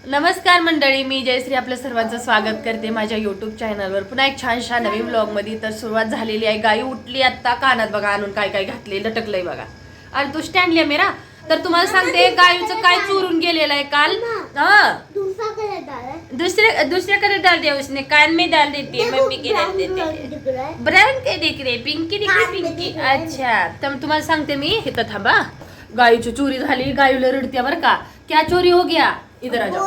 नमस्कार मंडळी, मी जयश्री आपल्या सर्वांचं स्वागत करते माझ्या यूट्यूब चॅनलवर पुन्हा एक छानशा नवीन व्लॉगमध्ये। तर सुरुवात झालेली आहे। गाई उठली आता, कानात बघा आणून काय काय घातले, लटकलंय बघा। आणि तू स्टँड लिया मेरा। तर तुम्हाला सांगते गाईचं काय चोरून गेलेलं आहे काल। दूसरे कलर डाल दिया उसने, कान में डाल देती है, मम्मी के डाल देते हैं। ब्राउन के दिख रहे, पिंकी दिख रही, पिंकी। अच्छा, तर तुम्हाला सांगते मी, इथं थांबा। गाईची चोरी झाली, गाईला रडत्या बरं का। क्या चोरी हो गया? इधर आ जाओ।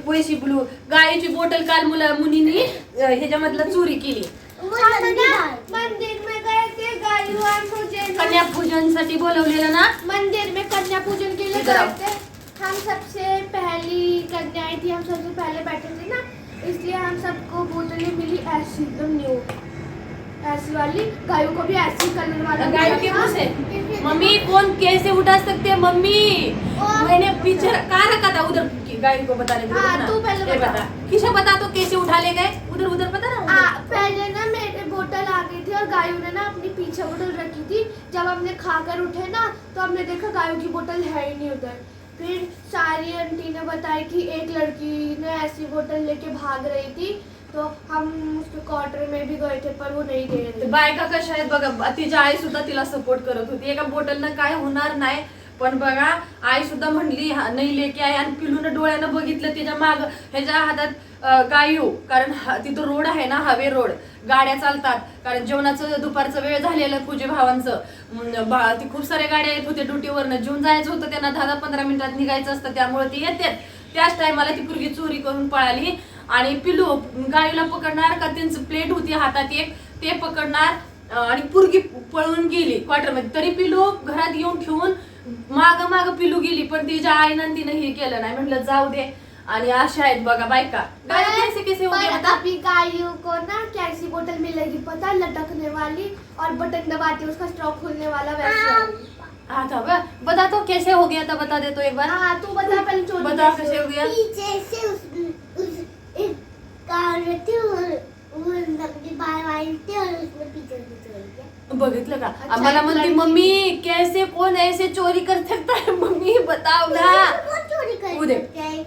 वैसी ब्लू गायची बोटल काल मुनीने ह्याच्यामधलं चोरी केली। मंदिर में गए थे, गायों पूजन, कन्या पूजन साठी बोलवलेलं ना। मंदिर में कन्या पूजन के लिए गए थे। हम सबसे पहली कन्याएं थी, हम सबसे पहले बैठे थे ना, इसलिए हम सबको बोतलें मिली ऐसी एकदम न्यू, ऐसी वाली। गायों को भी ऐसी कलर वाला। गायों के मुंह से मम्मी कौन कैसे उठा सकते हैं मम्मी? मैंने पीछे कहाँ रखा था उधर, गाय को बता रहे थे। हाँ, तू पहले बता। किसे बता तो कैसे उठा ले गए उधर उधर पता ना। पहले ना मेरे बोतल आ गई थी और गायों ने ना अपनी पीछे बोतल रखी थी। जब हमने खाकर उठे ना तो हमने देखा गायों की बोतल है ही नहीं उधर। फिर सारी आंटी ने बताया कि एक लड़की ने ऐसी बोतल लेके भाग रही थी, तो हम उसके क्वार्टर में भी गए थे पर वो नहीं दे रहे। बायका कशा आहेत बघा, तिची आई सुद्धा तिला सपोर्ट करत होती। एका बोटलनं काय होणार नाही, पण बघा आई सुद्धा म्हणली नाही लेके आहे। आणि पिलून डोळ्यानं बघितलं त्याच्या माग ह्याच्या हातात गायू, कारण तिथं रोड आहे ना, हायवे रोड, गाड्या चालतात। कारण जेवणाचं दुपारचं वेळ झालेलं पूजे भावांचं, ती खूप साऱ्या गाड्या येत होते ड्युटीवरनं, जेवून जायचं होतं त्यांना, 10-15 मिनिटात निघायचं असतं, त्यामुळे ती येते। त्याच टायमाला ती पोरगी चोरी करून पळाली। आणि पिलू गायीला पकडणार का, त्यांचं प्लेट होती हातात एक, ते पकडणार आणि पोरगी पळून गेली क्वार्टरमध्ये। तरी पिलू घरात येऊन ठेवून माग माग पिलू गेली, पण तिच्या आईनं तिनं हे केलं नाही, म्हटलं जाऊ दे। आणि अशा आहेत बघा बायका। कैसे कैसे हो गया बता? अभी गायों को ना कैसी बोतल मिलेगी पता, लटकने वाली और बटन दबाती उसका स्ट्रॉक खुलने वाला वैसे। हाँ था, बता तो कैसे हो गया था, बता दे तो एक बार। हाँ तू बता पहले, चोरी बता कैसे हो गया। पीछे से उस एक कार थी और वो लकड़ी बाहर आई थी और उसमें पीछे से चोरी किया। बघितलं का? अच्छा, आम्हाला म्हणते मम्मी कैसे कौन ऐसे चोरी कर सकता है, मम्मी बताओ ना। वो चोरी कर उधर। सकता है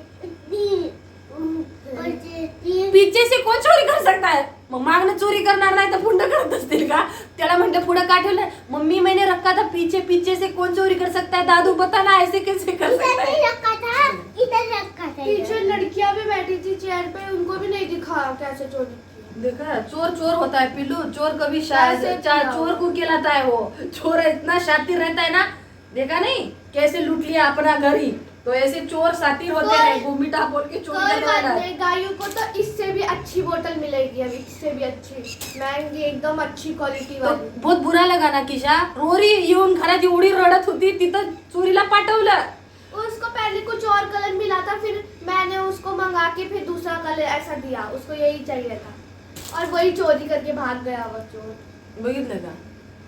पीछे से कोण चोरी कर सकता है? मग मागणं चोरी करणार नाही तर पुढं करत असतील का? त्याला म्हणते पुढं का ठेवलं? मम्मी मैंने रखा था पीछे, पीछे से कौन चोरी कर सकता है? दादू बता ना, ऐसे कैसे कर सकता है? रखा था, इधर रखा था। पीछे लड़कियां भी बैठी थी चेयर पे, उनको भी नहीं दिखा कैसे चोरी की। देखा, चोर चोर होता है पिल्लू, चोर कभी कैसे किया? चोर को कहलाता है वो। चोर इतना शातिर रहता है ना, देखा नहीं कैसे लूट लिया अपना घर ही। तो ऐसे चोर शातिर होते हैं, वो मीठा बोल के चोरी कोई करने बात वाला है। नहीं, गायों को तो इससे भी अच्छी बोतल मिलेगी अभी, इससे भी अच्छी महंगी, एकदम अच्छी क्वालिटी तो वाली। बहुत बुरा लगा ना किशा, रोरी येऊन घरात एवढी रडत होती, तिथं चोरीला पाठवलं। उसको पहले कुछ और कलर मिला था, फिर मैंने उसको मंगा के फिर दूसरा कलर ऐसा दिया, उसको यही चाहिए था और वही चोरी करके भाग गया वो चोर। बघितलं का?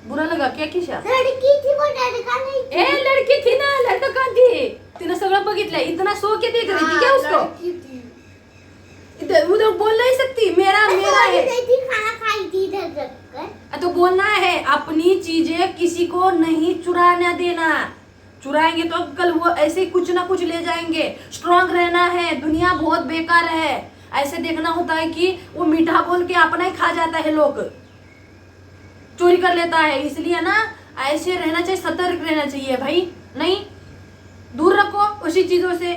बुरा लगा क्या किशा? लड़की थी वो, लड़का नहीं थी। ए लड़की थी ना, लड़का कहाँ थी? तिने सगळं बघितलं, इतना सो के देख रही थी क्या उसको? लड़की थी। इधर उधर बोल नहीं सकती, मेरा मेरा है। नहीं थी, खाना खाई थी इधर रखकर। तो बोलना है अपनी चीजें किसी को नहीं चुराने देना। चुराएंगे तो कल वो ऐसे कुछ ना कुछ ले जाएंगे। स्ट्रांग रहना है, दुनिया बहुत बेकार है। ऐसे देखना होता है कि वो मीठा बोल के अपना ही खा जाता है, लोग चोरी कर लेता है। इसलिए ना ऐसे रहना चाहिए, सतर्क रहना चाहिए भाई। नहीं, दूर रखो उसी चीजों से।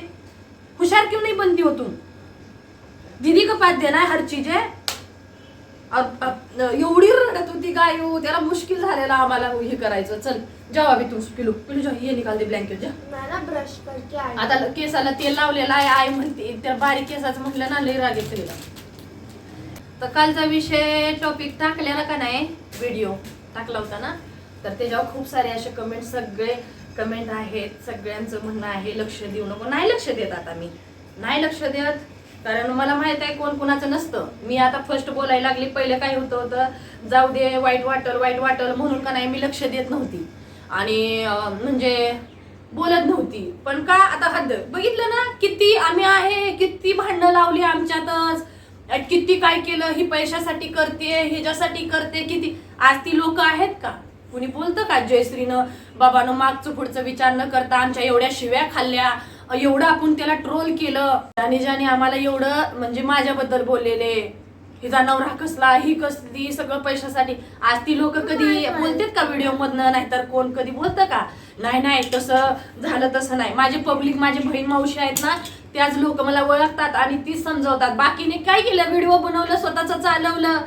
होशियार क्यों नहीं बनती हो तुम? दीदी को पास देना है हर चीज है। और एवढी रडत होती गायू, त्याला मुश्किल झालेला आम्हाला हे करायचं। चल जाऊ अभी तू, पिलू पिलू जा, ये निकाल दे ब्लँकेट जा। मैं ना ब्रश करके आई। आता केसाला तेल लावलेला आहे, आई म्हणते त्या बारीक केसाचं म्हटलं ना, लई राग येतो तिला। तर कालचा विषय टॉपिक टाकलेला का नाही, व्हिडिओ टाकला होता ना, तर त्याच्यावर खूप सारे असे कमेंट, सगळे कमेंट आहेत, सगळ्यांचं म्हणणं आहे लक्ष देऊ नको। नाही लक्ष देत, आता मी नाही लक्ष देत, कारण मला माहित आहे कोण कोणाचं नसतं। मी आता फर्स्ट बोलायला लागली, पहिले काय होतं जाऊ दे, वाईट वाटल म्हणून का नाही मी लक्ष देत नव्हती आणि म्हणजे बोलत नव्हती। पण का आता हद्द बघितलं ना, किती आम्ही आहे, किती भांडणं लावली आमच्यातच, किती काय केलं, ही पैशासाठी करते, ह्याच्यासाठी करते, किती। आज ती लोक आहेत का? कुणी बोलतं का जयश्रीनं बाबानं मागचं पुढचं विचार न करता आमच्या एवढ्या शिव्या खाल्ल्या, एवढं आपण त्याला ट्रोल केलं आणि ज्याने आम्हाला एवढं म्हणजे माझ्याबद्दल बोललेले, हिचा नवरा कसला, ही कसली, सगळं पैशासाठी. आज ती लोक कधी बोलतात का व्हिडिओ मधनं, नाहीतर कोण कधी बोलतं का? नाही तसं झालं तसं नाही. माझे पब्लिक, माझी बहीण मावशी आहेत ना, त्याच लोक मला ओळखतात आणि तीच समजवतात. बाकीने काय केलं, व्हिडिओ बनवलं, स्वतःच चालवलं,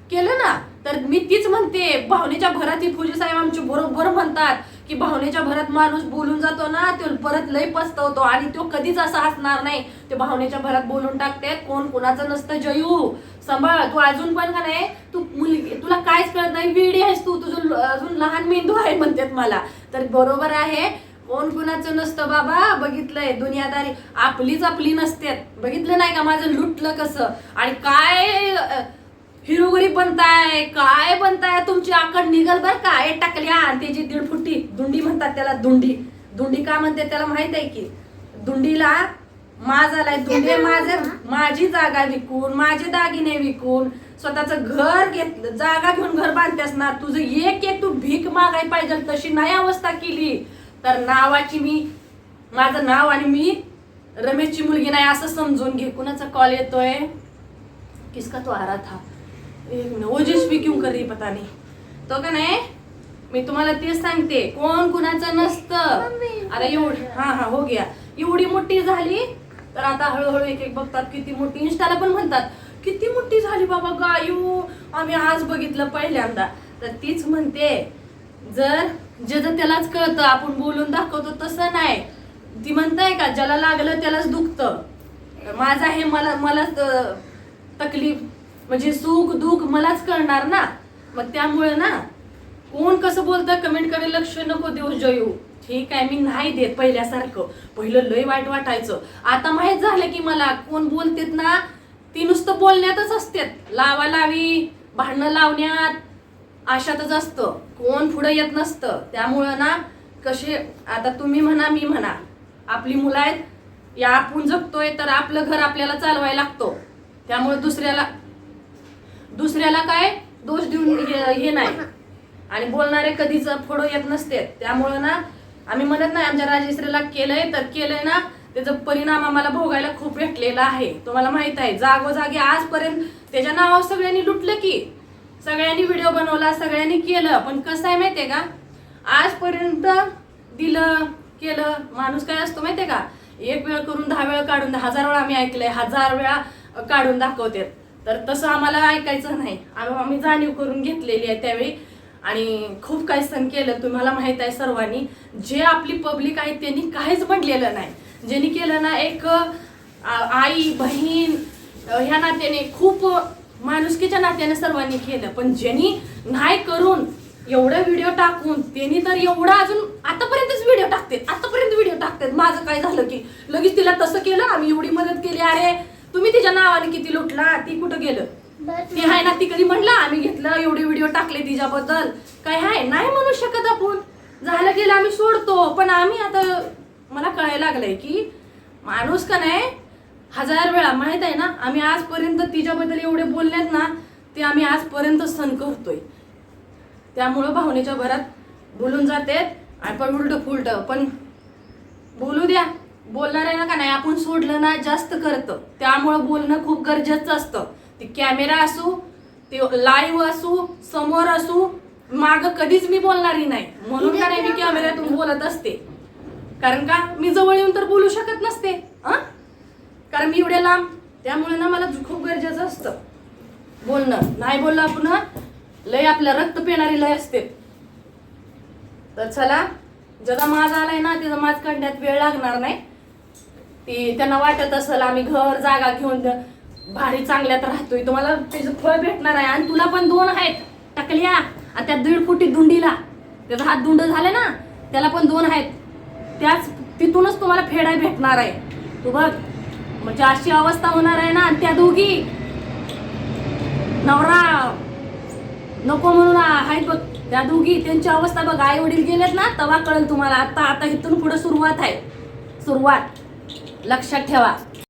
केलं ना. तर मी तीच म्हणते, भावनेच्या भरात ही फौजी साहेब आमची बरोबर म्हणतात की भावनेच्या भरात माणूस बोलून जातो ना, तो परत लय पस्तवतो आणि तो कधीच असा हसणार नाही. ते भावनेच्या भरात बोलून टाकते. कोण कोणाचं नसतं. जयू सांभाळ, तू अजून पण का नाही, तू मुलगी, तुला काहीच कळत नाही, वेडी आहेस तू, तुझं अजून लहान मेंदू आहे म्हणतात मला. तर बरोबर आहे, कोण कुणाचं नसतं बाबा. बघितलंय, दुनियादारी आपलीच आपली नसते. बघितलं नाही का माझं लुटलं कसं, आणि काय हिरोगरी बनताय, काय बनताय, तुमची आकड निघल बर का. हे टाकल्या त्याची 1.5 फुटी दुंडी म्हणतात त्याला. दुंडी का म्हणते त्याला माहित आहे की? दुंडीला माज आलाय. दुंडे माझी जागा विकून, माझे दागिने विकून स्वतःचं घर घेतलं, जागा घेऊन घर बांधतेस ना. तुझं एक तू भीक मागाय पाहिजे तशी नाही अवस्था केली. तर नावाची मी, माझं नाव आणि मी रमेशची मुलगी नाही असं समजून घे. कुणाचा कॉल येतोय? किसका तो आ रहा था? एक मिनिट, ओजस्वी क्यों कर रही पता नहीं. तो का नाही, मी तुम्हाला तेच सांगते, कोण कुणाचं नसतं. अरे एवढी, हा हो गया. एवढी मोठी झाली तर आता हळूहळू एक बघतात किती मोठी. इंस्टाला पण म्हणतात किती मोठी झाली बाबा गायू, आम्ही आज बघितलं पहिल्यांदा. तर तीच म्हणते, जर ज्याचं त्यालाच कळतं, आपण बोलून दाखवतो तसं नाही. ती म्हणताय का, ज्याला लागलं त्यालाच दुखतं. माझं हे मलाच तकलीफ, म्हणजे सुख दुःख मलाच कळणार ना. मग त्यामुळे ना, कोण कसं बोलतं कमेंटकडे लक्ष नको देऊ जयू. ठीक आहे, मी नाही देत पहिल्यासारखं. पहिलं लय वाईट वाटायचं. आता माहित झालं की मला कोण बोलतेत ना, ती नुसतं बोलण्यातच असतात. लावालावी, भांडणं लावण्यात, अशातच असतं. कोण पुढे येत नसतं. त्यामुळं ना, कसे आता तुम्ही म्हणा, मी म्हणा, आपली मुलं आहेत, या आपण जगतोय तर आपलं घर आपल्याला चालवायला लागतो. त्यामुळे दुसऱ्याला काय दोष देऊन हे नाही. आणि बोलणारे कधीच पुढं येत नसते. त्यामुळं ना, आम्ही म्हणत नाही आमच्या राजेश्रीला केलंय तर केलंय ना, त्याचा परिणाम आम्हाला भोगायला खूप भेटलेला आहे. तुम्हाला माहित आहे, जागोजागी आजपर्यंत त्याच्या नावावर सगळ्यांनी लुटलं की, सगळ्यांनी व्हिडिओ बनवला, सगळ्यांनी केलं. पण कसं आहे माहितीये का, आजपर्यंत दिलं केलं. माणूस काय असतो माहितीये का, 1 वेळ करून 10 वेळा काढून, 1000 वेळा आम्ही ऐकलंय, 1000 वेळा काढून दाखवतात. तर तसं आम्हाला ऐकायचं नाही. आम्ही जाणीव करून घेतलेली आहे त्यावेळी. आणि खूप काही सण केलं, तुम्हाला माहित आहे सर्वांनी. जे आपली पब्लिक आहे त्यांनी काहीच म्हटलेलं नाही. ज्यांनी केलं ना, एक आई बहीण ह्या नात्याने, खूप माणुसकीच्या नात्याने सर्वांनी केलं. पण ज्यांनी नाही करून एवढं व्हिडिओ टाकून, त्यांनी तर एवढा अजून आतापर्यंतच व्हिडिओ टाकतात. माझं काय झालं की लगेच तिला तसं केलं, आम्ही एवढी मदत केली, अरे तुम्ही तिच्या नावाने किती लुटला, ती कुठं गेलं? ती आहे ना, ती कधी म्हणला आम्ही घेतलं, एवढे व्हिडिओ टाकले तिच्याबद्दल, काय आहे? नाही म्हणू शकत आपण. झालं गेलं आम्ही सोडतो. पण आम्ही आता, मला कळायला लागलंय की माणूस का नाही, 1000 वेळा माहित आहे ना, आम्ही आजपर्यंत तिच्याबद्दल एवढे बोललेत ना, ते आम्ही आजपर्यंत सहन करतोय. त्यामुळं भावनेच्या भरात बोलून जाते. आणि पण उलट फुलट पण बोलू द्या. बोलणार आहे ना का नाही, आपण सोडलं ना जास्त करतं. त्यामुळं बोलणं खूप गरजेचं असतं. ते कॅमेरा असू, ते लाईव्ह असू, समोर असू, माग कधीच मी बोलणारी नाही. म्हणून का नाही मी कॅमेऱ्यातून बोलत असते. कारण का, मी जवळ येऊन तर बोलू शकत नसते, कारण मी एवढ्या लांब. त्यामुळे ना मला खूप गरजेचं असतं बोलणं. नाही बोललं आपण लय, आपलं रक्त पिणारी लय असते. तर चला, ज्याचा माज आलाय ना, त्याचा माज काढण्यात वेळ लागणार नाही. ते त्यांना वाटत असेल आम्ही घर जागा घेऊन भारी चांगल्यात राहतोय, तुम्हाला त्याचं फळ भेटणार आहे. आणि तुला पण 2 आहेत टाकल्या, आणि त्या 1.5 फुटी दुंडीला, त्याचा हात दुंड झाले ना, त्याला पण 2 आहेत. त्याच तिथूनच तुम्हाला फेडाय भेटणार आहे. तू बघ, म्हणजे अशी अवस्था होणार आहे ना. आणि त्या दोघी नवरा नको म्हणून आहेत बघ, त्या दोघी, त्यांची अवस्था बघ. आई वडील गेलेत ना, तेव्हा कळेल तुम्हाला. आता इथून पुढे सुरुवात आहे, सुरुवात. लक्षात ठेवा.